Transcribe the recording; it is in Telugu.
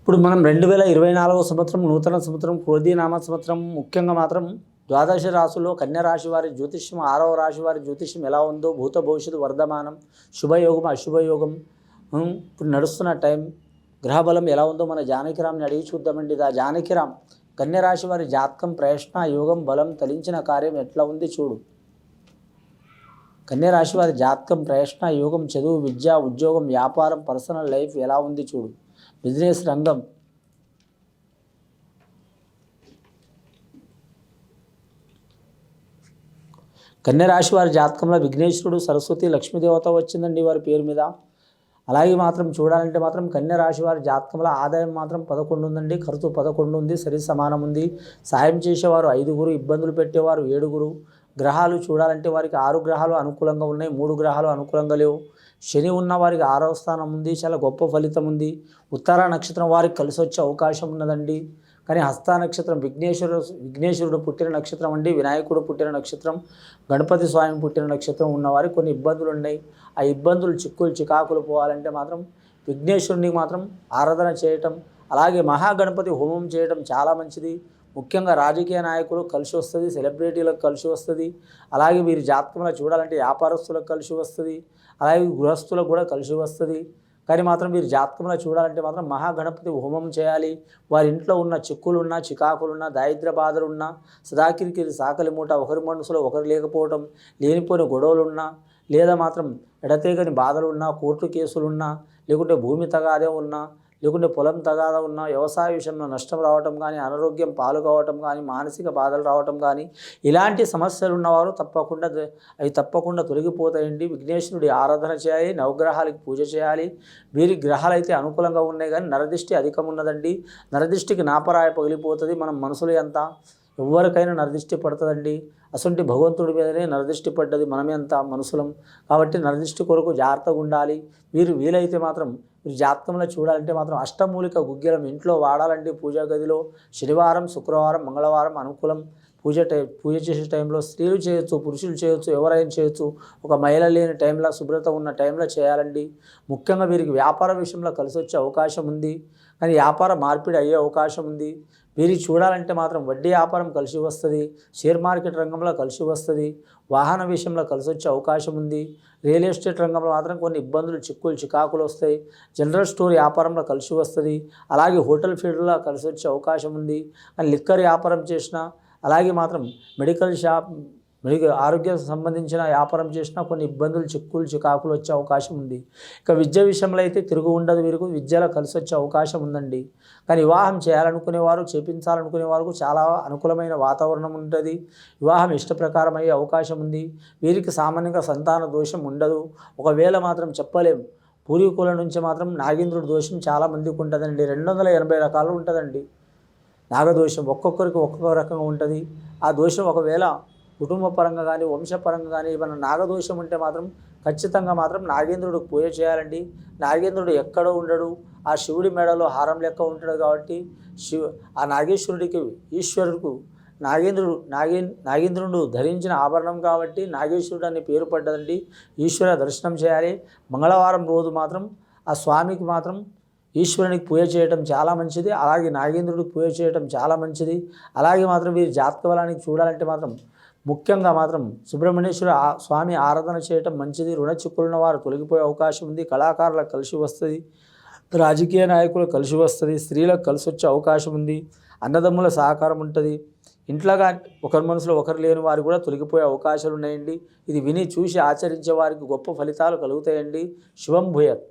ఇప్పుడు మనం 2024 సంవత్సరం నూతన సంవత్సరం క్రోధీనామ సంవత్సరం ముఖ్యంగా మాత్రం ద్వాదశ రాశుల్లో కన్యా రాశి వారి జ్యోతిష్యం 6వ రాశి వారి జ్యోతిష్యం ఎలా ఉందో భూత భవిష్యత్తు వర్ధమానం శుభయోగం అశుభయోగం ఇప్పుడు నడుస్తున్న టైం గ్రహబలం ఎలా ఉందో మన జానకిరామ్ని అడిగి చూద్దామండి. ఆ జానకిరామ్ కన్యా రాశి వారి జాతకం ప్రయత్న యోగం బలం తలించిన కార్యం ఎట్లా ఉంది చూడు. కన్యా రాశి వారి జాతకం ప్రయత్న యోగం చదువు విద్య ఉద్యోగం వ్యాపారం పర్సనల్ లైఫ్ ఎలా ఉంది చూడు. బిజినెస్ రంగం కన్యా రాశి వారి జాతకంలో విఘ్నేశ్వరుడు సరస్వతి లక్ష్మీదేవత వచ్చిందండి వారి పేరు మీద. అలాగే మాత్రం చూడాలంటే మాత్రం కన్యా రాశి వారి జాతకంలో ఆదాయం మాత్రం 11 ఉందండి, ఖర్చు 11 ఉంది, సరి సమానం ఉంది. సాయం చేసేవారు 5గురు, ఇబ్బందులు పెట్టేవారు 7గురు. గ్రహాలు చూడాలంటే వారికి 6 గ్రహాలు అనుకూలంగా ఉన్నాయి, 3 గ్రహాలు అనుకూలంగా లేవు. శని ఉన్న వారికి 6వ స్థానం ఉంది, చాలా గొప్ప ఫలితం ఉంది. ఉత్తర నక్షత్రం వారికి కలిసి వచ్చే అవకాశం ఉన్నదండి. కానీ హస్త నక్షత్రం విఘ్నేశ్వరుడు పుట్టిన నక్షత్రం అండి, వినాయకుడు పుట్టిన నక్షత్రం, గణపతి స్వామి పుట్టిన నక్షత్రం ఉన్నవారికి కొన్ని ఇబ్బందులు ఉన్నాయి. ఆ ఇబ్బందులు చిక్కులు చికాకులు పోవాలంటే మాత్రం విఘ్నేశ్వరునికి మాత్రం ఆరాధన చేయటం, అలాగే మహాగణపతి హోమం చేయడం చాలా మంచిది. ముఖ్యంగా రాజకీయ నాయకులు కలిసి వస్తుంది, సెలబ్రిటీలకు కలిసి వస్తుంది. అలాగే వీరి జాతకంలో చూడాలంటే వ్యాపారస్తులకు కలిసి వస్తుంది, అలాగే గృహస్థులకు కూడా కలిసి వస్తుంది. కానీ మాత్రం వీరి జాతకంలో చూడాలంటే మాత్రం మహాగణపతి హోమం చేయాలి. వారి ఇంట్లో ఉన్న చిక్కులున్నా చికాకులున్నా దారిద్ర్య బాధలున్నా సదాకిరికి సాకలి మూట, ఒకరి మనసులో ఒకరు లేకపోవడం, లేనిపోయిన గొడవలున్నా, లేదా మాత్రం ఎడతెగని బాధలున్నా, కోర్టు కేసులున్నా, లేకుంటే భూమి తగాదే ఉన్నా, లేకుంటే పొలం తగాదా ఉన్నా, వ్యవసాయ విషయంలో నష్టం రావటం కానీ, అనారోగ్యం పాలు కావటం కానీ, మానసిక బాధలు రావటం కానీ, ఇలాంటి సమస్యలు ఉన్నవారు తప్పకుండా తొలగిపోతాయండి. విఘ్నేశ్వరుడి ఆరాధన చేయాలి, నవగ్రహాలకి పూజ చేయాలి. వీరి గ్రహాలు అయితే అనుకూలంగా ఉన్నాయి కానీ నరదిష్టి అధికం ఉన్నదండి. నరదిష్టికి నాపరాయ పగిలిపోతుంది. మనం మనసులో ఎంత ఎవరికైనా నరదిష్టి పడుతుందండి. అసంటి భగవంతుడి మీదనే నరదిష్టి పడ్డది, మనమే అంత మనుషులం. కాబట్టి నరదిష్టి కొరకు జాగ్రత్తగా ఉండాలి. వీలైతే మాత్రం మీరు జాతకంలో చూడాలంటే మాత్రం అష్టమూలిక గుగ్గిలం ఇంట్లో వాడాలండి. పూజా గదిలో శనివారం శుక్రవారం మంగళవారం అనుకూలం. పూజ చేసే టైంలో స్త్రీలు చేయొచ్చు, పురుషులు చేయొచ్చు, ఎవరైనా చేయొచ్చు. ఒక మహిళ లేని టైంలో శుభ్రత ఉన్న టైంలో చేయాలండి. ముఖ్యంగా వీరికి వ్యాపార విషయంలో కలిసి వచ్చే అవకాశం ఉంది, కానీ వ్యాపార మార్పిడి అయ్యే అవకాశం ఉంది. వీరికి చూడాలంటే మాత్రం వడ్డీ వ్యాపారం కలిసి వస్తుంది, షేర్ మార్కెట్ రంగంలో కలిసి వస్తుంది, వాహన విషయంలో కలిసి వచ్చే అవకాశం ఉంది. రియల్ ఎస్టేట్ రంగంలో మాత్రం కొన్ని ఇబ్బందులు చిక్కులు చికాకులు వస్తాయి. జనరల్ స్టోర్ వ్యాపారంలో కలిసి వస్తుంది, అలాగే హోటల్ ఫీల్డ్లో కలిసి వచ్చే అవకాశం ఉంది. కానీ లిక్కర్ వ్యాపారం చేసినా, అలాగే మాత్రం మెడికల్ ఆరోగ్యం సంబంధించిన వ్యాపారం చేసినా కొన్ని ఇబ్బందులు చిక్కులు చికాకులు వచ్చే అవకాశం ఉంది. ఇక విద్య విషయంలో అయితే తిరుగు ఉండదు, వీరికి విద్యలో కలిసి వచ్చే అవకాశం ఉందండి. కానీ వివాహం చేయాలనుకునేవారు, చేపించాలనుకునేవారు చాలా అనుకూలమైన వాతావరణం ఉంటుంది. వివాహం ఇష్ట ప్రకారం అయ్యే అవకాశం ఉంది. వీరికి సామాన్యంగా సంతాన దోషం ఉండదు. ఒకవేళ మాత్రం చెప్పలేం. పూర్వీకుల నుంచి మాత్రం నాగేంద్రుడి దోషం చాలా మందికి ఉంటుందండి. 280 రకాలు ఉంటుందండి నాగదోషం. ఒక్కొక్కరికి ఒక్కొక్క రకంగా ఉంటుంది. ఆ దోషం ఒకవేళ కుటుంబ పరంగా కానీ వంశపరంగా కానీ ఏమైనా నాగదోషం ఉంటే మాత్రం ఖచ్చితంగా మాత్రం నాగేంద్రుడికి పూజ చేయాలండి. నాగేంద్రుడు ఎక్కడో ఉండడు, ఆ శివుడి మెడలో హారం లెక్క ఉంటాడు. కాబట్టి ఆ నాగేశ్వరుడికి ఈశ్వరుడికి నాగేంద్రుడు ధరించిన ఆభరణం కాబట్టి నాగేశ్వరుడు అనే పేరు పడ్డదండి. ఈశ్వర దర్శనం చేయాలి. మంగళవారం రోజు మాత్రం ఆ స్వామికి మాత్రం ఈశ్వరునికి పూజ చేయటం చాలా మంచిది. అలాగే నాగేంద్రుడికి పూజ చేయటం చాలా మంచిది. అలాగే మాత్రం వీరి జాతక బలానికి చూడాలంటే మాత్రం ముఖ్యంగా మాత్రం సుబ్రహ్మణ్యేశ్వర స్వామి ఆరాధన చేయటం మంచిది. రుణ చిక్కులున్న వారు తొలగిపోయే అవకాశం ఉంది. కళాకారులకు కలిసి వస్తుంది, రాజకీయ నాయకులకు కలిసి వస్తుంది, స్త్రీలకు కలిసి వచ్చే అవకాశం ఉంది. అన్నదమ్ముల సహకారం ఉంటుంది. ఇంట్లోగా ఒకరి మనసులో ఒకరు లేని వారు కూడా తొలగిపోయే అవకాశాలు ఉన్నాయండి. ఇది విని చూసి ఆచరించే వారికి గొప్ప ఫలితాలు కలుగుతాయండి. శుభం భూయత్.